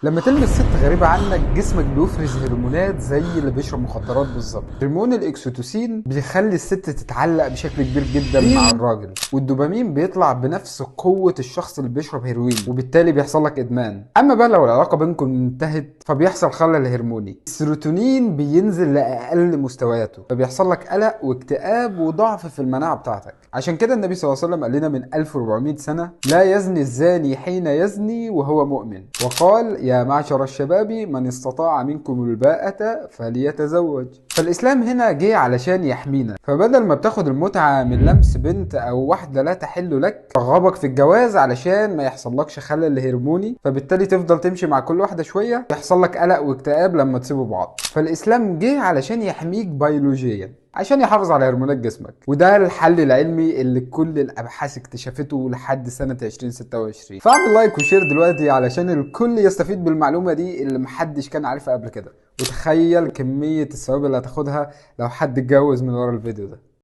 لما تلمس ست غريبة عنك جسمك بيفرز هرمونات زي اللي بيشرب مخدرات بالظبط. هرمون الاكسيتوسين بيخلي الست تتعلق بشكل كبير جدا مع الراجل، والدوبامين بيطلع بنفس قوة الشخص اللي بيشرب هيروين، وبالتالي بيحصل لك ادمان. اما بقى لو العلاقة بينكم انتهت فبيحصل خلل هرموني، السيروتونين بينزل لاقل مستوياته، فبيحصل لك قلق واكتئاب وضعف في المناعة بتاعتك. عشان كده النبي صلى الله عليه وسلم قال لنا من 1400 سنة: لا يزني الزاني حين يزني وهو مؤمن. وقال: يا معشر الشباب من استطاع منكم الباءة فليتزوج. فالإسلام هنا جه علشان يحمينا، فبدل ما بتاخد المتعة من لمس بنت أو واحدة لا تحل لك، رغبك في الجواز علشان ما يحصلكش خلل هرموني، فبالتالي تفضل تمشي مع كل واحدة شوية يحصل لك قلق واكتئاب لما تسيبوا بعض. فالإسلام جه علشان يحميك بيولوجيا، عشان يحافظ على هرمونات جسمك، وده الحل العلمي اللي كل الابحاث اكتشفته لحد سنة 2026. فاعمل لايك وشير دلوقتي علشان الكل يستفيد بالمعلومة دي اللي محدش كان عارفها قبل كده، وتخيل كمية الثواب اللي هتاخدها لو حد اتجوز من ورا الفيديو ده.